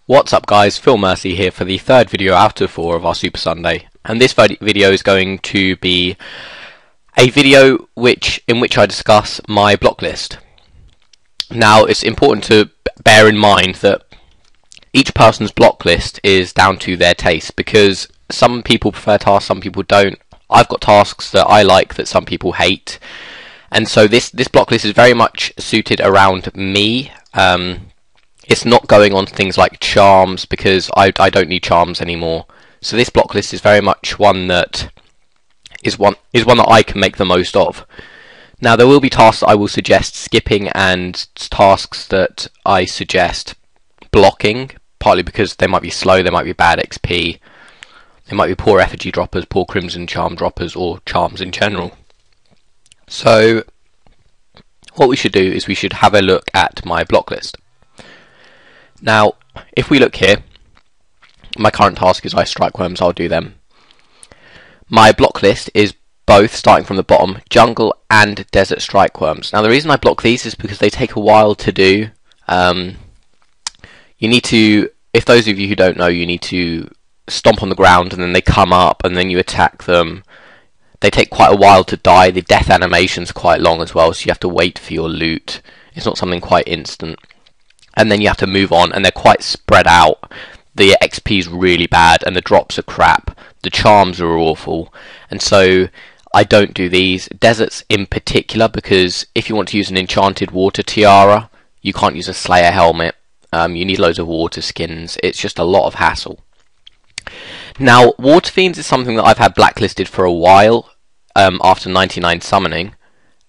What's up guys, FeelMercy here for the third video out of 4 of our Super Sunday, and this video is going to be a video in which I discuss my block list. Now it's important to bear in mind that each person's block list is down to their taste, because some people prefer tasks, some people don't. I've got tasks that I like that some people hate, and so this block list is very much suited around me. It's not going on things like charms, because I don't need charms anymore. So this block list is very much one that I can make the most of. Now there will be tasks that I will suggest skipping and tasks that I suggest blocking, partly because they might be slow, they might be bad XP, they might be poor effigy droppers, poor crimson charm droppers, or charms in general. So what we should do is we should have a look at my block list. Now, if we look here, my current task is ice strike worms, I'll do them. My block list is both, starting from the bottom, jungle and desert strike worms. Now the reason I block these is because they take a while to do. You need to, if those of you who don't know, you need to stomp on the ground and then they come up and then you attack them. They take quite a while to die. The death animation's quite long as well, so you have to wait for your loot. It's not something quite instant. And then you have to move on, and they're quite spread out. The XP is really bad, and the drops are crap. The charms are awful, and so I don't do these. Deserts in particular, because if you want to use an enchanted water tiara, you can't use a slayer helmet. You need loads of water skins. It's just a lot of hassle. Now, water fiends is something that I've had blacklisted for a while after 99 summoning,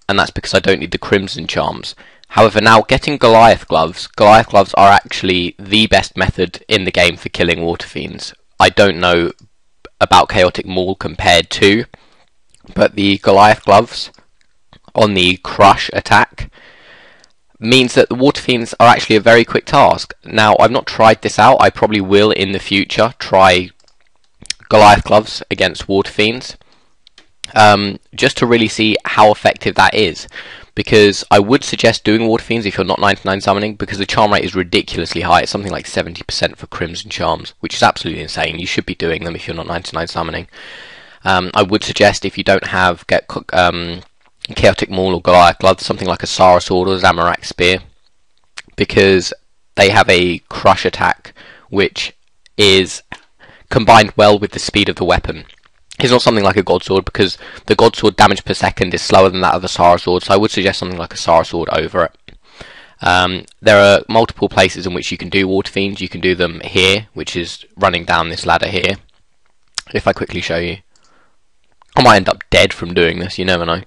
and that's because I don't need the crimson charms. However, now getting Goliath gloves are actually the best method in the game for killing water fiends. I don't know about Chaotic Maul compared to, but the Goliath gloves on the crush attack means that the water fiends are actually a very quick task. Now, I've not tried this out. I probably will in the future try Goliath gloves against water fiends, just to really see how effective that is. Because I would suggest doing water fiends if you're not 99 summoning, because the charm rate is ridiculously high. It's something like 70% for crimson charms, which is absolutely insane. You should be doing them if you're not 99 summoning. I would suggest, if you don't have Chaotic Maul or Goliath gloves, something like a Sara sword or Zamorak spear, because they have a crush attack which is combined well with the speed of the weapon. It's not something like a God Sword, because the God Sword damage per second is slower than that of the Sara Sword, so I would suggest something like a Sara Sword over it. There are multiple places in which you can do water fiends. You can do them here, which is running down this ladder here. If I quickly show you, I might end up dead from doing this, you never know.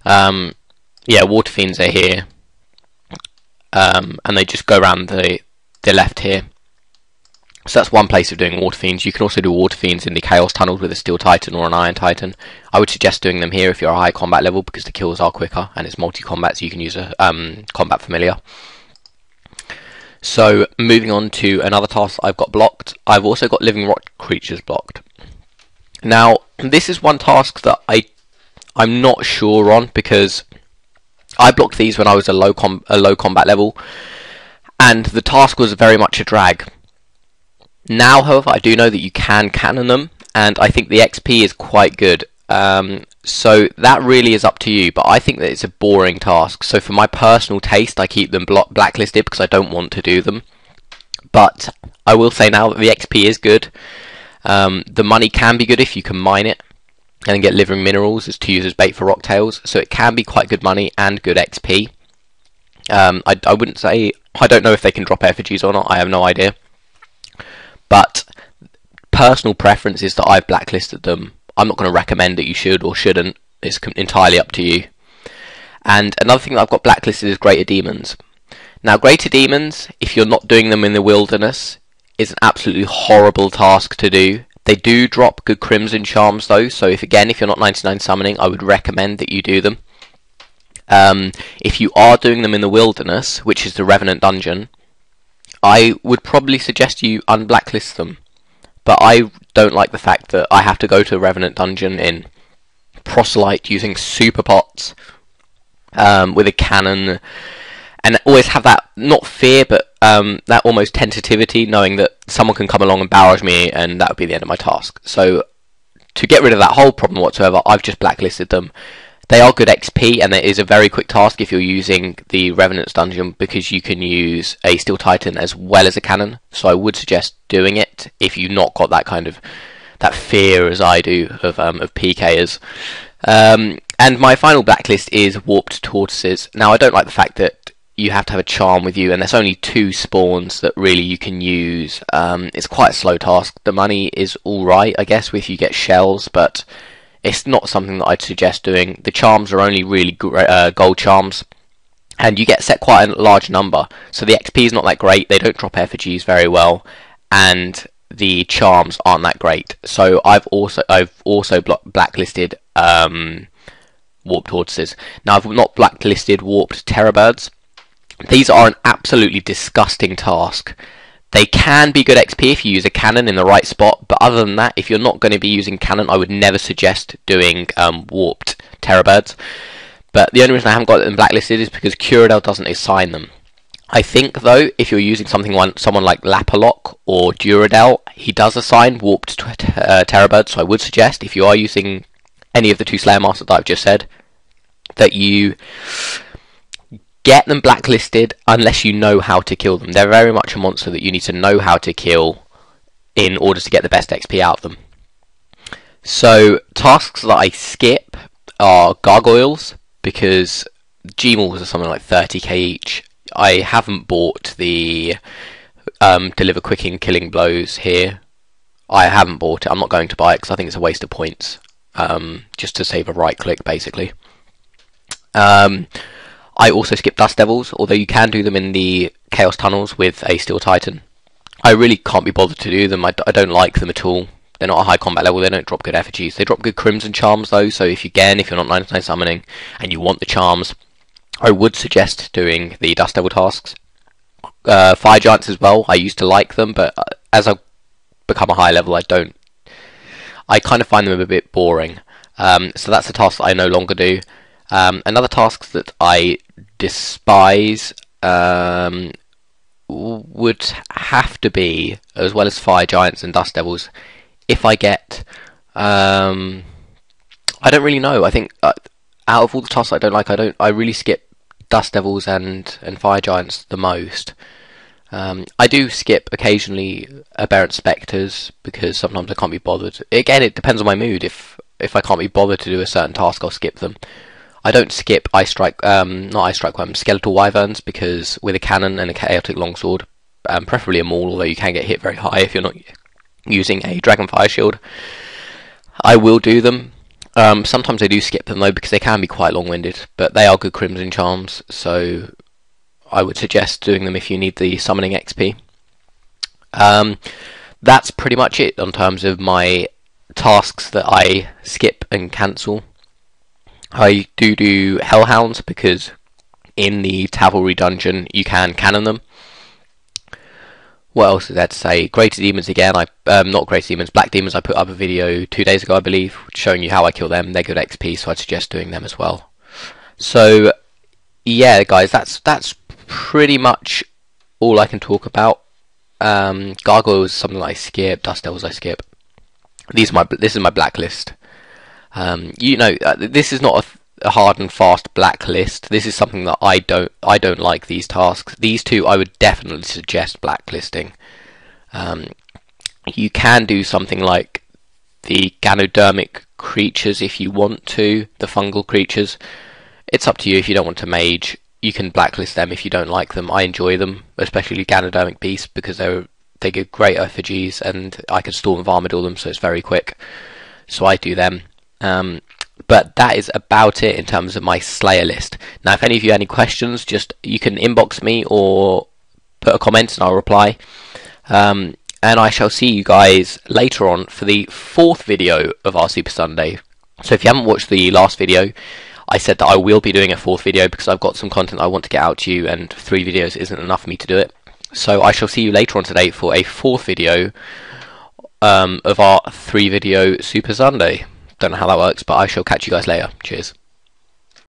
Yeah, water fiends are here, and they just go around the left here. So that's one place of doing water fiends. You can also do water fiends in the chaos tunnels with a steel titan or an iron titan. I would suggest doing them here if you're a high combat level, because the kills are quicker and it's multi-combat, so you can use a combat familiar. So moving on to another task I've got blocked. I've also got living rock creatures blocked. Now this is one task that I'm not sure on, because I blocked these when I was a low combat level, and the task was very much a drag. Now, however, I do know that you can cannon them, and I think the XP is quite good. So that really is up to you, but I think that it's a boring task. So for my personal taste, I keep them blacklisted because I don't want to do them. But I will say now that the XP is good. The money can be good if you can mine it and get living minerals as to use as bait for rocktails. So it can be quite good money and good XP. I wouldn't say, I don't know if they can drop effigies or not. I have no idea. But personal preference is that I've blacklisted them. I'm not going to recommend that you should or shouldn't. It's entirely up to you. And another thing that I've got blacklisted is Greater Demons. Now, Greater Demons, if you're not doing them in the wilderness, is an absolutely horrible task to do. They do drop good crimson charms though, so if you're not 99 summoning, I would recommend that you do them. If you are doing them in the wilderness, which is the Revenant dungeon, I would probably suggest you unblacklist them, but I don't like the fact that I have to go to a Revenant dungeon in Proselyte using super pots with a cannon, and always have that, not fear, but that almost tentativity, knowing that someone can come along and barrage me, and that would be the end of my task. So to get rid of that whole problem whatsoever, I've just blacklisted them. They are good XP, and it is a very quick task if you're using the Revenant's Dungeon, because you can use a Steel Titan as well as a cannon. So I would suggest doing it if you've not got that kind of that fear as I do of PKers. And my final blacklist is Warped Tortoises. Now I don't like the fact that you have to have a charm with you, and there's only 2 spawns that really you can use. It's quite a slow task. The money is alright, I guess, if you get shells, but it's not something that I'd suggest doing. The charms are only really gold charms, and you get set quite a large number, so the XP is not that great. They don't drop effigies very well, and the charms aren't that great. So I've also blacklisted Warped Tortoises. Now I've not blacklisted Warped Terrorbirds. These are an absolutely disgusting task. They can be good XP if you use a cannon in the right spot, but other than that, if you're not going to be using cannon, I would never suggest doing Warped Terrorbirds. But the only reason I haven't got them blacklisted is because Curadel doesn't assign them. I think, though, if you're using someone like Lapalock or Duradel, he does assign Warped Terrorbirds, so I would suggest, if you are using any of the 2 Slayer Masters that I've just said, that you get them blacklisted unless you know how to kill them. They're very much a monster that you need to know how to kill in order to get the best XP out of them. So tasks that I skip are Gargoyles, because Gmals are something like 30k each. I haven't bought the Deliver Quicking Killing Blows here. I haven't bought it. I'm not going to buy it because I think it's a waste of points, just to save a right click basically. I also skip Dust Devils, although you can do them in the Chaos Tunnels with a Steel Titan. I really can't be bothered to do them. I don't like them at all. They're not a high combat level. They don't drop good effigies. They drop good Crimson Charms though, so if you're not 99 summoning and you want the charms, I would suggest doing the Dust Devil tasks. Fire Giants as well. I used to like them, but as I've become a high level, I kind of find them a bit boring. So that's a task that I no longer do. Another task that I despise would have to be, as well as Fire Giants and Dust Devils, if I get... I don't really know. I think out of all the tasks I don't like, I really skip Dust Devils and Fire Giants the most. I do skip occasionally Aberrant Spectres, because sometimes I can't be bothered. Again, it depends on my mood. If I can't be bothered to do a certain task, I'll skip them. I don't skip Skeletal Wyverns, because with a cannon and a Chaotic Longsword, preferably a Maul, although you can get hit very high if you're not using a Dragonfire Shield, I will do them. Sometimes I do skip them though, because they can be quite long-winded, but they are good Crimson Charms, so I would suggest doing them if you need the summoning XP. That's pretty much it in terms of my tasks that I skip and cancel. I do Hellhounds, because in the Cavalry dungeon you can cannon them. What else is there to say? Greater Demons again. Not Greater Demons, Black Demons. I put up a video 2 days ago, I believe, showing you how I kill them. They're good XP, so I'd suggest doing them as well. So yeah, guys, that's pretty much all I can talk about. Gargoyles is something that I skip. Dust Devils I skip. This is my blacklist. This is not a hard and fast blacklist. This is something that I don't like these tasks. These 2 I would definitely suggest blacklisting. You can do something like the Ganodermic creatures if you want to, the fungal creatures. It's up to you. If you don't want to mage, you can blacklist them if you don't like them. I enjoy them, especially Ganodermic beasts, because they give great effigies, and I can Storm Varmadil them, so it's very quick. So I do them. But that is about it in terms of my Slayer list. Now, if any of you have any questions, you can inbox me or put a comment and I'll reply. And I shall see you guys later on for the 4th video of our Super Sunday. So if you haven't watched the last video, I said that I will be doing a 4th video because I've got some content I want to get out to you, and 3 videos isn't enough for me to do it. So I shall see you later on today for a 4th video of our 3 video Super Sunday. Don't know how that works, but I shall catch you guys later. Cheers.